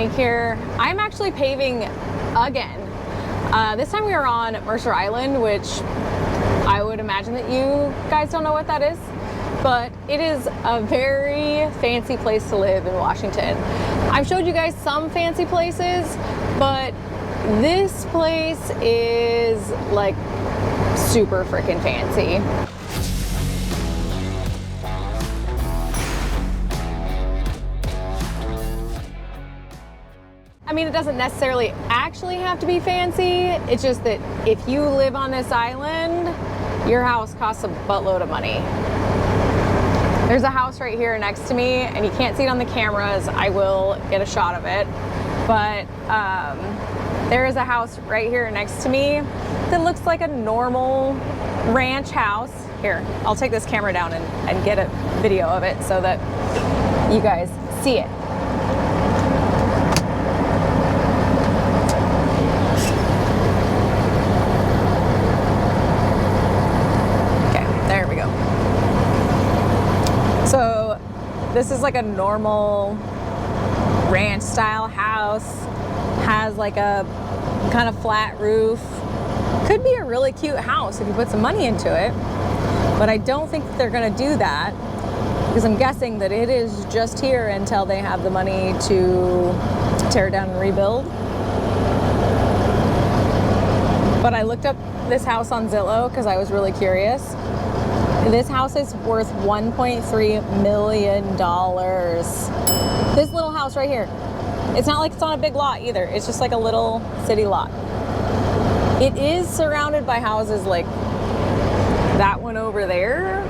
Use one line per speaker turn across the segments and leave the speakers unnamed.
Dauminique here. I'm actually paving again. This time we are on Mercer Island, which I would imagine that you guys don't know what that is, but it is a very fancy place to live in Washington. I've showed you guys some fancy places, but this place is like super freaking fancy. I mean, it doesn't necessarily actually have to be fancy. It's just that if you live on this island, your house costs a buttload of money. There's a house right here next to me, and you can't see it on the cameras. I will get a shot of it. But there is a house right here next to me that looks like a normal ranch house. Here, I'll take this camera down and get a video of it so that you guys see it. So this is like a normal ranch style house, has like a kind of flat roof. Could be a really cute house if you put some money into it, but I don't think that they're gonna do that because I'm guessing that it is just here until they have the money to tear it down and rebuild. But I looked up this house on Zillow because I was really curious. This house is worth $1.3 million. This little house right here. It's not like it's on a big lot either. It's just like a little city lot. It is surrounded by houses like that one over there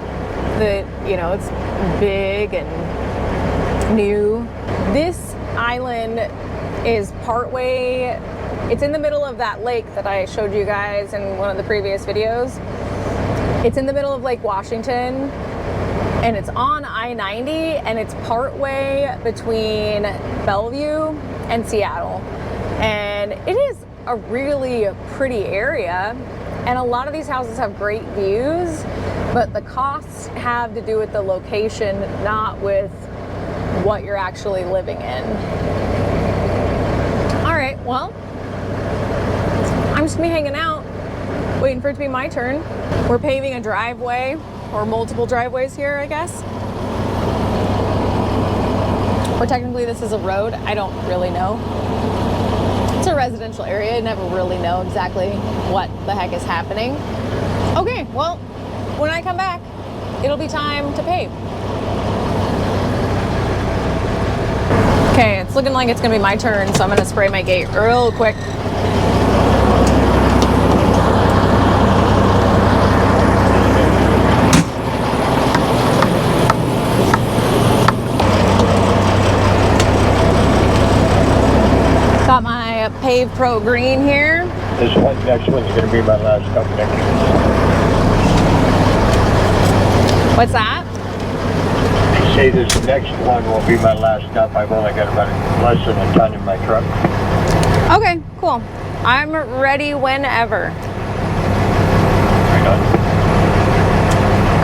that, you know, it's big and new. This island is partway, it's in the middle of that lake that I showed you guys in one of the previous videos. It's in the middle of Lake Washington, and it's on I-90, and it's partway between Bellevue and Seattle. And it is a really pretty area, and a lot of these houses have great views, but the costs have to do with the location, not with what you're actually living in. All right, well, I'm just gonna be hanging out, waiting for it to be my turn. We're paving a driveway, or multiple driveways here, I guess. Or technically this is a road, I don't really know. It's a residential area, I never really know exactly what the heck is happening. Okay, well, when I come back, it'll be time to pave. Okay, it's looking like it's gonna be my turn, so I'm gonna spray my gate real quick. Got my Pave Pro Green here.
This one, next one's going to be my last company.
What's that?
They say this next one will be my last stop. I've only got about less than a ton in my truck.
Okay, cool. I'm ready whenever.
Right on.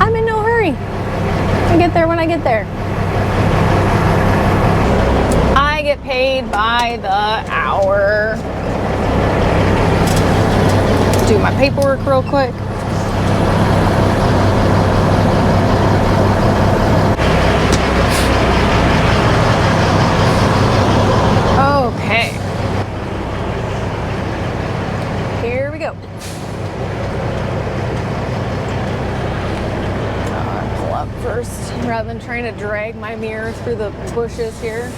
I'm in no hurry. I get there when I get there. I get paid by the hour. Do my paperwork real quick. Okay. Here we go. I'll pull up first rather than trying to drag my mirror through the bushes here.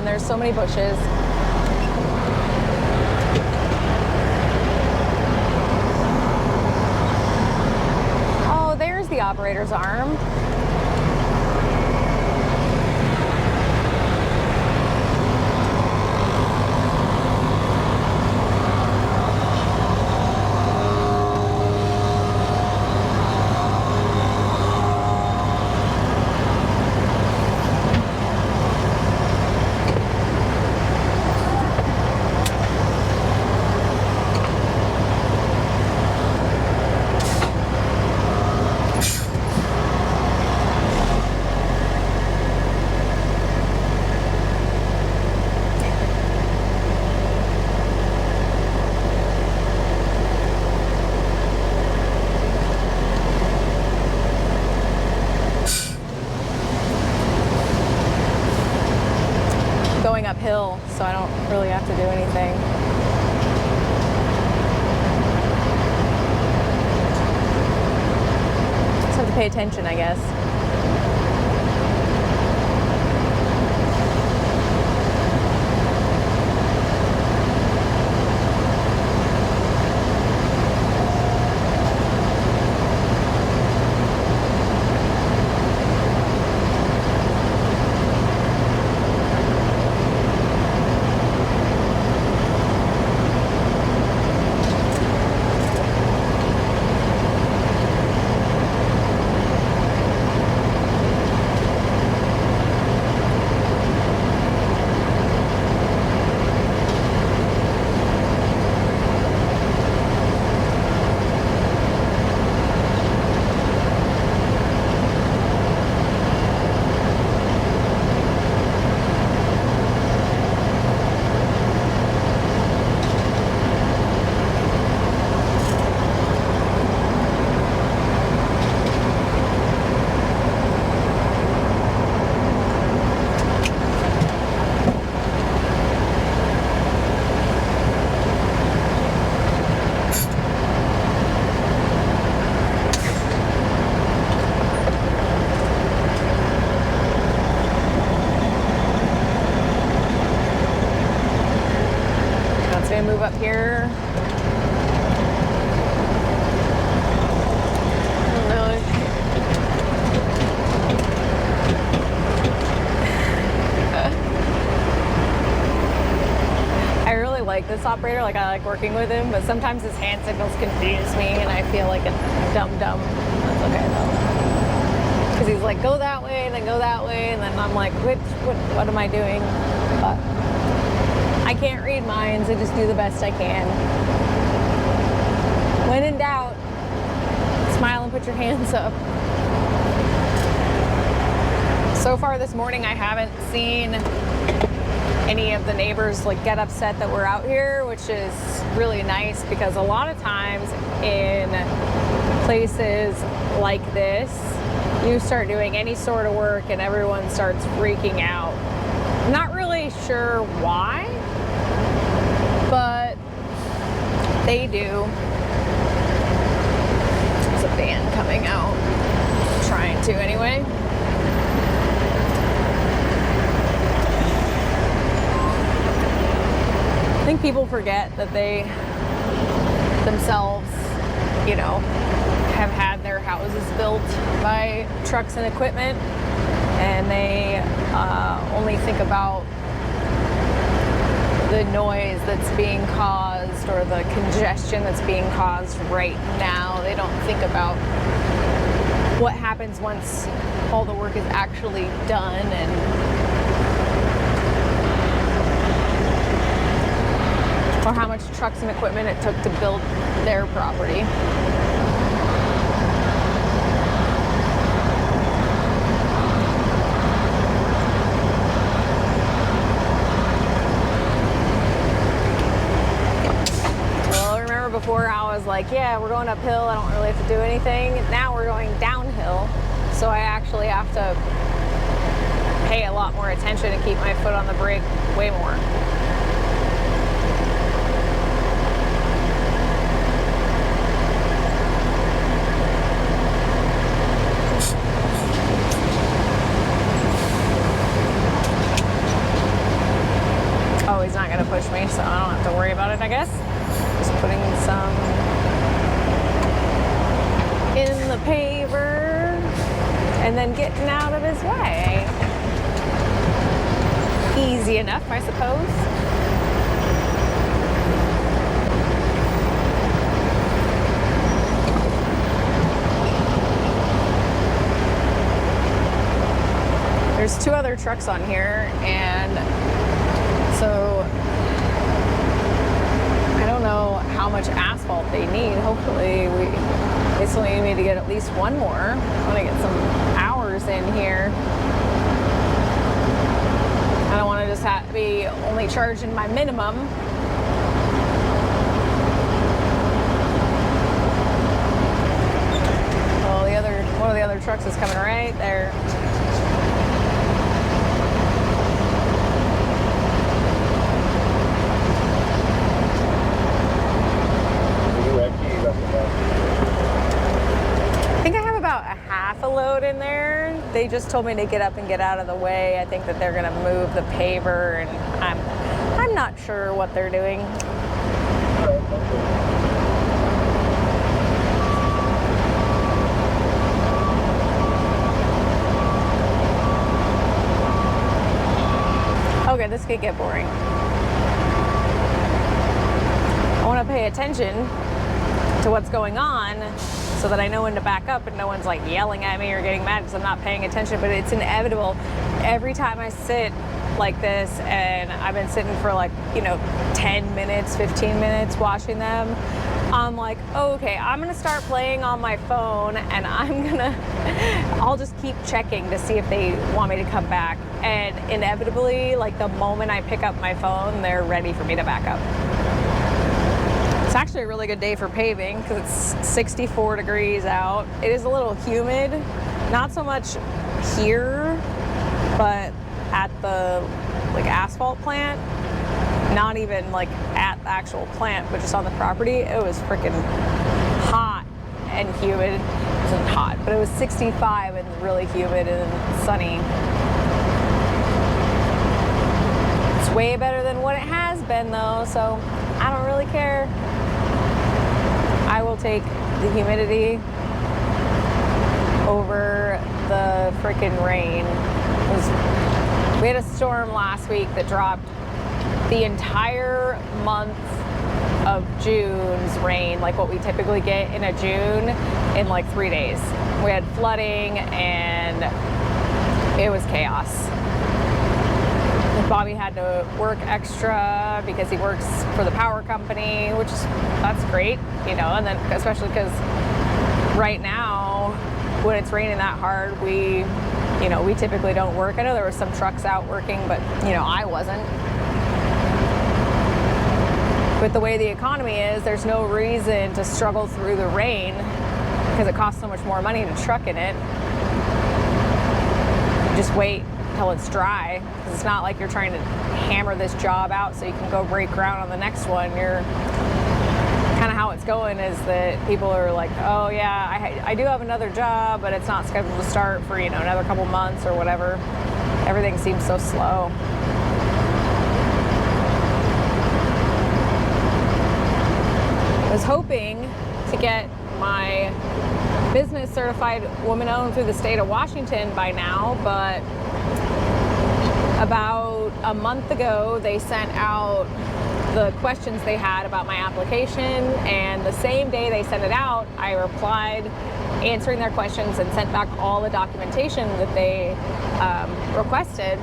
There's so many bushes. Oh, there's the operator's arm. uphill, so I don't really have to do anything. Just have to pay attention, I guess. Move up here. I really like this operator, like I like working with him, but sometimes his hand signals confuse me and I feel like a dumb. That's okay though. Because he's like, go that way, and then go that way, and then I'm like, what am I doing? But I can't read minds, I just do the best I can. When in doubt, smile and put your hands up. So far this morning, I haven't seen any of the neighbors like get upset that we're out here, which is really nice because a lot of times in places like this, you start doing any sort of work and everyone starts freaking out. I'm not really sure why, but they do. There's a van coming out, trying to anyway. I think people forget that they themselves, you know, have had their houses built by trucks and equipment, and they only think about the noise that's being caused or the congestion that's being caused right now. They don't think about what happens once all the work is actually done and or how much trucks and equipment it took to build their property. Before I was like, yeah, we're going uphill, I don't really have to do anything. Now we're going downhill, so I actually have to pay a lot more attention and keep my foot on the brake way more. Oh, he's not gonna push me, so I don't have to worry about it, I guess. Just putting some in the paver and then getting out of his way. Easy enough, I suppose. There's two other trucks on here, and so I don't know how much asphalt they need. Hopefully they still need me to get at least one more. I want to get some hours in here. I don't want to just have to be only charging my minimum. Well, one of the other trucks is coming right there. a load in there. They just told me to get up and get out of the way. I think that they're gonna move the paver, and I'm not sure what they're doing. Okay, this could get boring. I want to pay attention to what's going on so that I know when to back up and no one's like yelling at me or getting mad because I'm not paying attention, but it's inevitable. Every time I sit like this, and I've been sitting for like, 10 minutes, 15 minutes watching them, I'm like, okay, I'm gonna start playing on my phone, and I'll just keep checking to see if they want me to come back. And inevitably, like the moment I pick up my phone, they're ready for me to back up. It's actually a really good day for paving because it's 64 degrees out. It is a little humid, not so much here, but at the asphalt plant. Not even like at the actual plant, but just on the property. It was freaking hot and humid. It wasn't hot, but it was 65 and really humid and sunny. It's way better than what it has been though, so I don't really care. I will take the humidity over the freaking rain. We had a storm last week that dropped the entire month of June's rain, like what we typically get in a June, in like 3 days. We had flooding and it was chaos. Bobby had to work extra because he works for the power company, that's great, and then especially because right now when it's raining that hard, we typically don't work. I know there were some trucks out working, but I wasn't. With the way the economy is, there's no reason to struggle through the rain because it costs so much more money to truck in it. Just wait till it's dry, because it's not like you're trying to hammer this job out so you can go break ground on the next one. You're kind of how it's going is that people are like, oh yeah, I do have another job, but it's not scheduled to start for another couple months or whatever. Everything seems so slow. I was hoping to get my business certified woman-owned through the state of Washington by now, but about a month ago they sent out the questions they had about my application, and the same day they sent it out, I replied answering their questions and sent back all the documentation that they requested,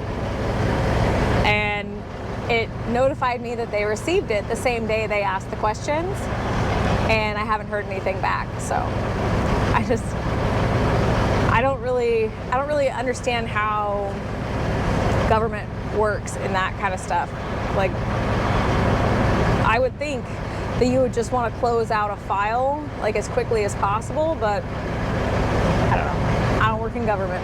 and it notified me that they received it the same day they asked the questions, and I haven't heard anything back. So I don't really understand how government works in that kind of stuff. Like, I would think that you would just want to close out a file like as quickly as possible, but I don't know. I don't work in government.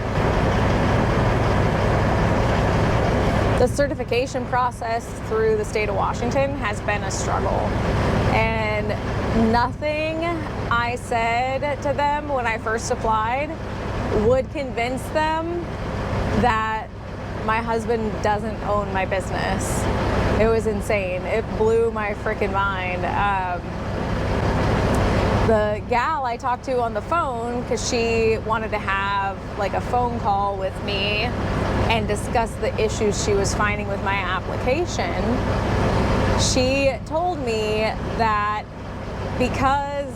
The certification process through the state of Washington has been a struggle, and nothing I said to them when I first applied would convince them that my husband doesn't own my business. It was insane. It blew my freaking mind. The gal I talked to on the phone, because she wanted to have like a phone call with me and discuss the issues she was finding with my application, she told me that because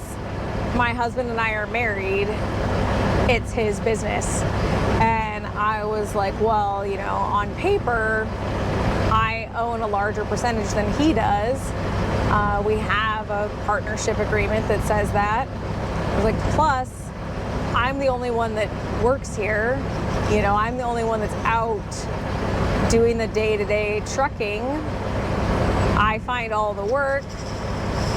my husband and I are married, it's his business. And I was like, well, on paper, I own a larger percentage than he does. We have a partnership agreement that says that. I was like, plus, I'm the only one that works here. I'm the only one that's out doing the day-to-day trucking. I find all the work,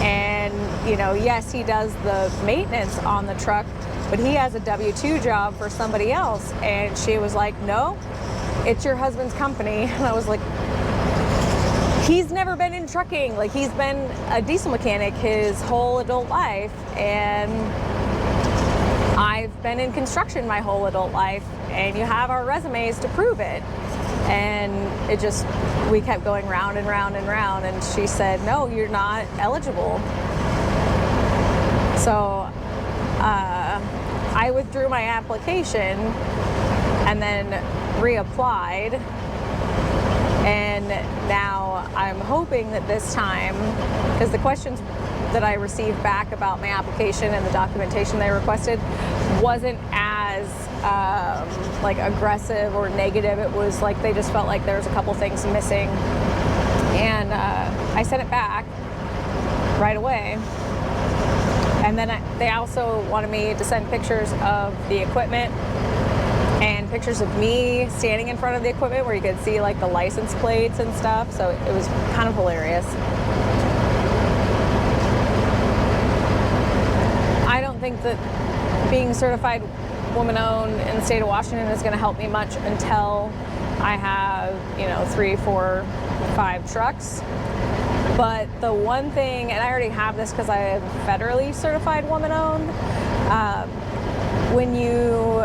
and yes, he does the maintenance on the truck, but he has a W-2 job for somebody else. And she was like, no, it's your husband's company. And I was like, he's never been in trucking. Like, he's been a diesel mechanic his whole adult life, and I've been in construction my whole adult life, and you have our resumes to prove it. And we kept going round and round and round, and she said, no, you're not eligible. So I withdrew my application and then reapplied, and now I'm hoping that this time, because the questions that I received back about my application and the documentation they requested wasn't as like aggressive or negative. It was like they just felt like there was a couple things missing, and I sent it back right away. And then they also wanted me to send pictures of the equipment and pictures of me standing in front of the equipment where you could see like the license plates and stuff. So it was kind of hilarious. I don't think that being certified woman-owned in the state of Washington is going to help me much until I have, 3, 4, 5 trucks. But the one thing, and I already have this because I am federally certified woman-owned, when you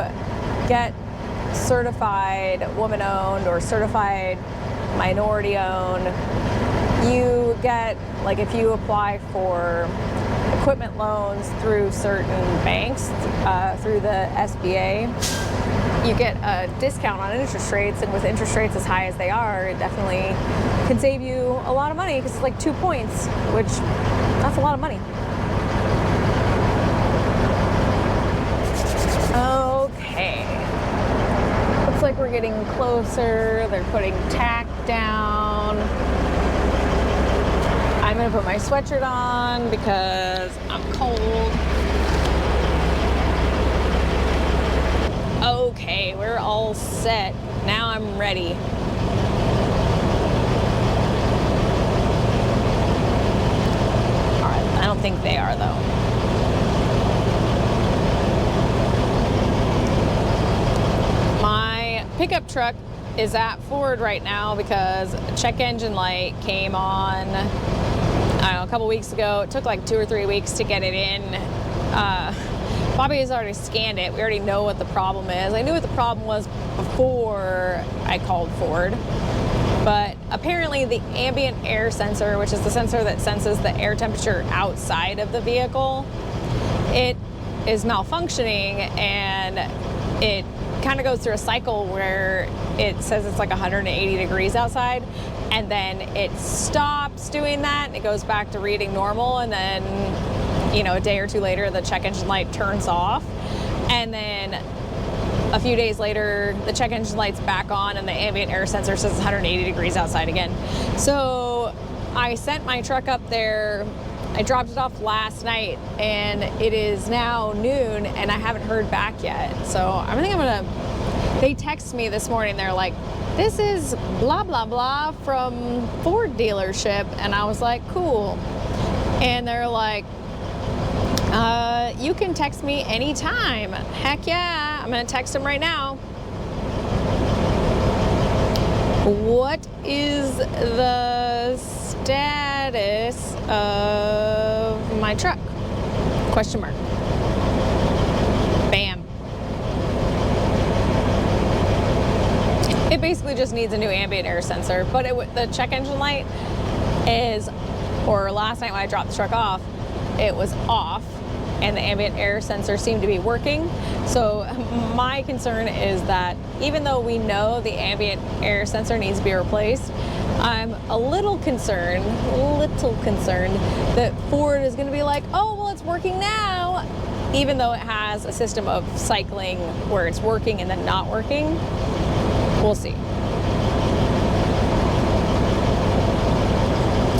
get certified woman-owned or certified minority-owned, you get, like, if you apply for equipment loans through certain banks, through the SBA, you get a discount on interest rates, and with interest rates as high as they are, it definitely can save you a lot of money, because it's like 2 points, which that's a lot of money. Okay, looks like we're getting closer. They're putting tack down. I'm gonna put my sweatshirt on because I'm cold. Okay, we're all set. Now I'm ready. All right, I don't think they are though. My pickup truck is at Ford right now because a check engine light came on, I don't know, a couple weeks ago. It took like 2 or 3 weeks to get it in. Bobby has already scanned it. We already know what the problem is. I knew what the problem was before I called Ford. But apparently the ambient air sensor, which is the sensor that senses the air temperature outside of the vehicle, it is malfunctioning, and it kind of goes through a cycle where it says it's like 180 degrees outside, and then it stops doing that, and it goes back to reading normal, and then a day or two later the check engine light turns off, and then a few days later the check engine light's back on and the ambient air sensor says 180 degrees outside again. So I sent my truck up there. I dropped it off last night, and it is now noon, and I haven't heard back yet. So I think I'm gonna, they text me this morning, they're like, this is blah blah blah from Ford dealership, and I was like, cool. And they're like, you can text me anytime. Heck yeah, I'm gonna text them right now. What is the status of my truck? Question mark. Bam. It basically just needs a new ambient air sensor, but the check engine light is, or last night when I dropped the truck off, it was off, and the ambient air sensor seemed to be working. So my concern is that even though we know the ambient air sensor needs to be replaced, I'm a little concerned that Ford is going to be like, oh, well, it's working now, even though it has a system of cycling where it's working and then not working. We'll see.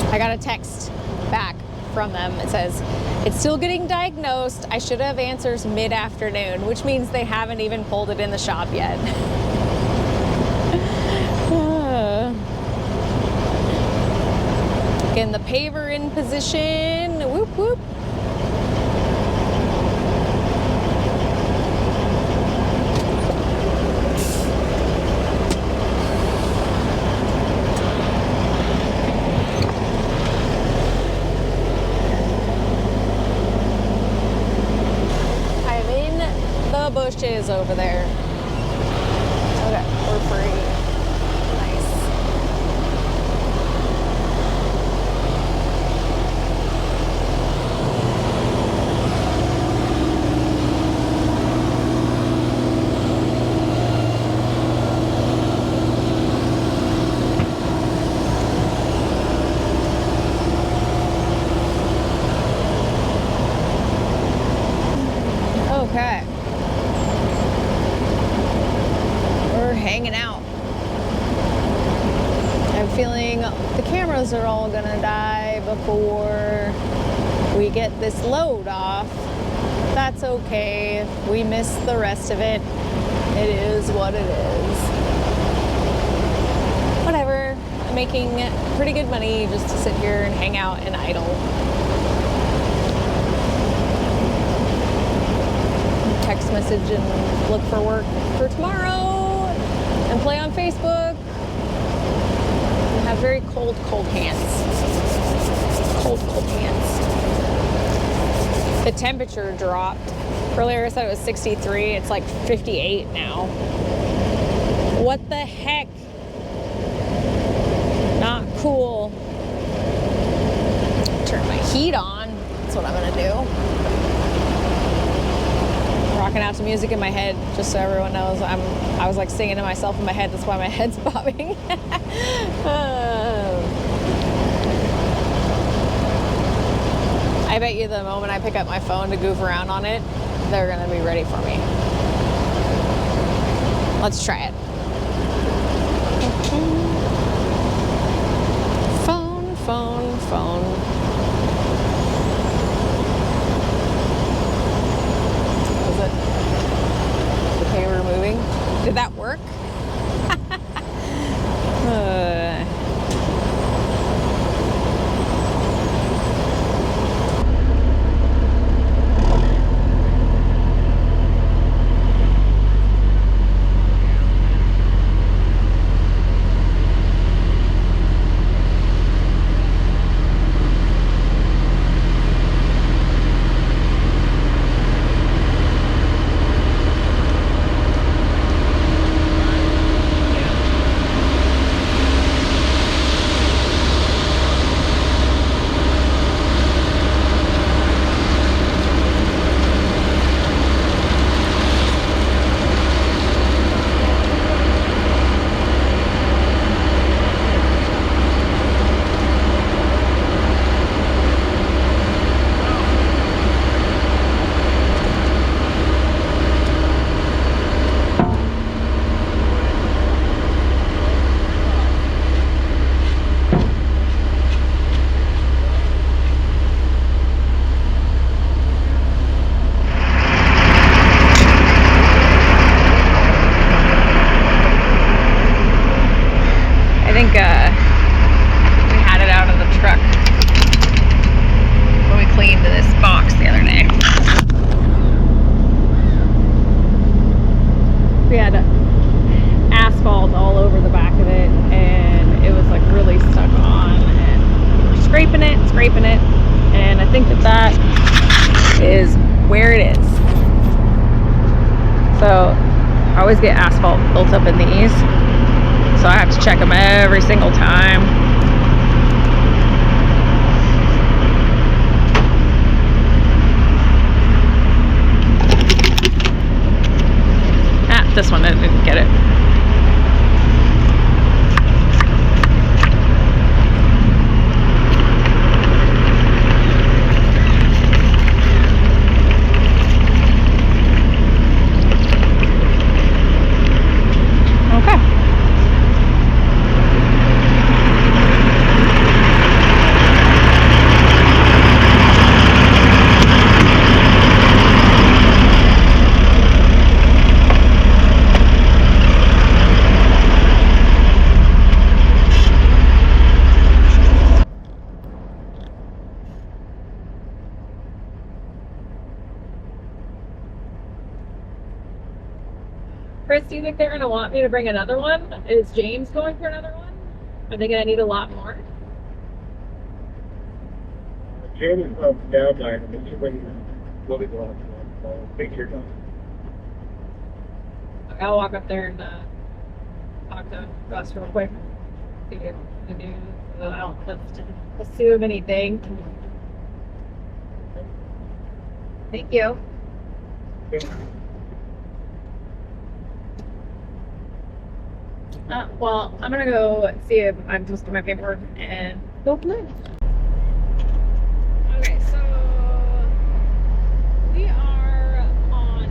I got a text back from them. It says, it's still getting diagnosed. I should have answers mid-afternoon, which means they haven't even pulled it in the shop yet. Getting the paver in position. Whoop, whoop. over there. Okay, we're free. Nice. Okay. We're hanging out. I'm feeling the cameras are all gonna die before we get this load off. That's okay. We missed the rest of it. It is what it is. Whatever. I'm making pretty good money just to sit here and hang out and idle. Text message and look for work for tomorrow and play on Facebook. I have very cold hands. Cold hands. The temperature dropped. Earlier I said it was 63. It's like 58 now. What the heck? Not cool. Turn my heat on. That's what I'm gonna do. Rocking out to music in my head, just so everyone knows. I was like singing to myself in my head. That's why my head's bobbing. I bet you the moment I pick up my phone to goof around on it, they're gonna be ready for me. Let's try it. Phone. Was it the camera moving? Did that work? We had it out of the truck when we cleaned this box the other day. We had asphalt all over the back of it, and it was like really stuck on, and we were scraping it, and I think that is where it is. So I always get asphalt built up in these. So I have to check them every single time. This one didn't get it. Chris, do you think they're going to want me to bring another one? Is James going for another one? Are they going to need a lot more?
James is up down there, but you bring what we want. Big here.
I'll walk up there and talk to Gus real quick. See if we do. I don't have to assume anything. Thank you. Well, I'm gonna go see if I'm supposed to do my paperwork and go from there. Okay, so we are on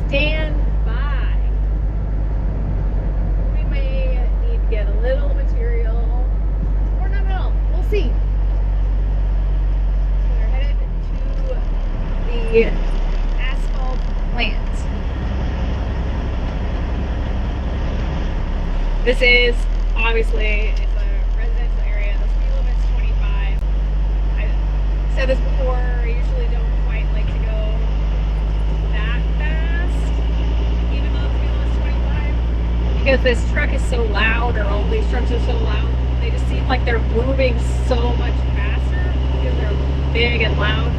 standby. We may need to get a little material, or no, we'll see. So we're headed to the asphalt plant. This is obviously, it's a residential area. The speed limit's 25. I said this before, I usually don't quite like to go that fast, even though the speed limit's 25. Because this truck is so loud, or all these trucks are so loud, they just seem like they're moving so much faster because they're big and loud.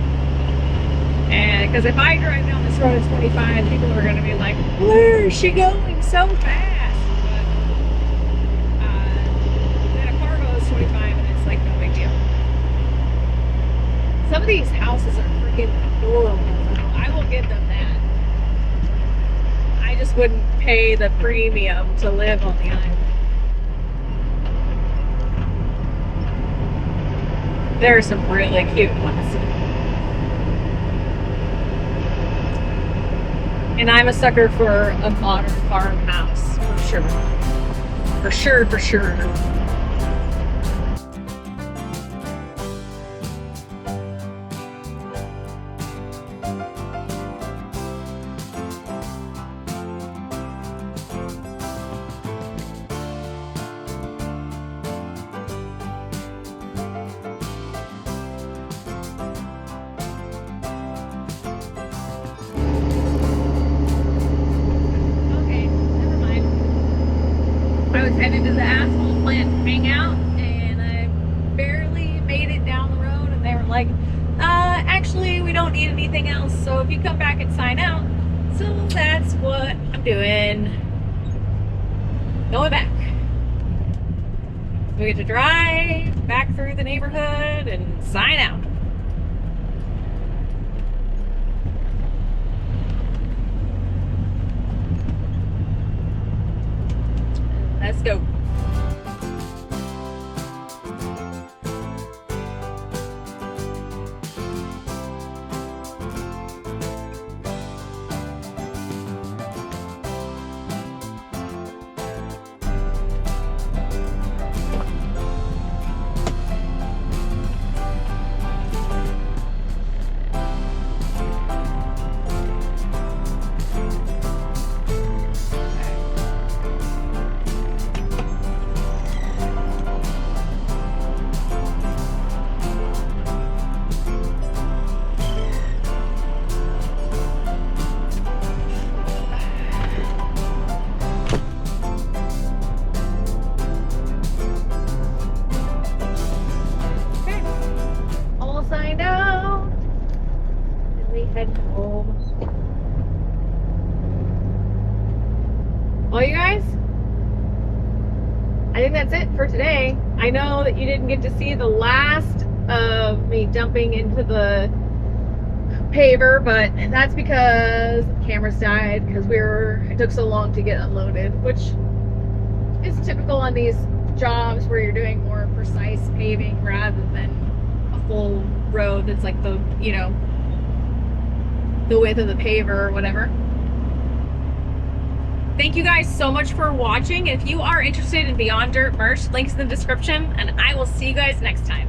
And because if I drive down this road at 25, people are going to be like, where is she going so fast? 25 and it's like no big deal. Some of these houses are freaking adorable. I will give them that. I just wouldn't pay the premium to live on the island. There are some really cute ones. And I'm a sucker for a modern farmhouse, for sure. For sure, for sure. I was headed to the asphalt plant to hang out, and I barely made it down the road, and they were like, actually, we don't need anything else, so if you come back and sign out. So that's what I'm doing. Going back. We get to drive back through the neighborhood and sign out. Let's go. Well, you guys, I think that's it for today. I know that you didn't get to see the last of me dumping into the paver, but that's because the cameras died because it took so long to get unloaded, which is typical on these jobs where you're doing more precise paving rather than a full road that's like the, you know, the width of the paver or whatever. Thank you guys so much for watching. If you are interested in Beyond Dirt merch, links in the description, and I will see you guys next time.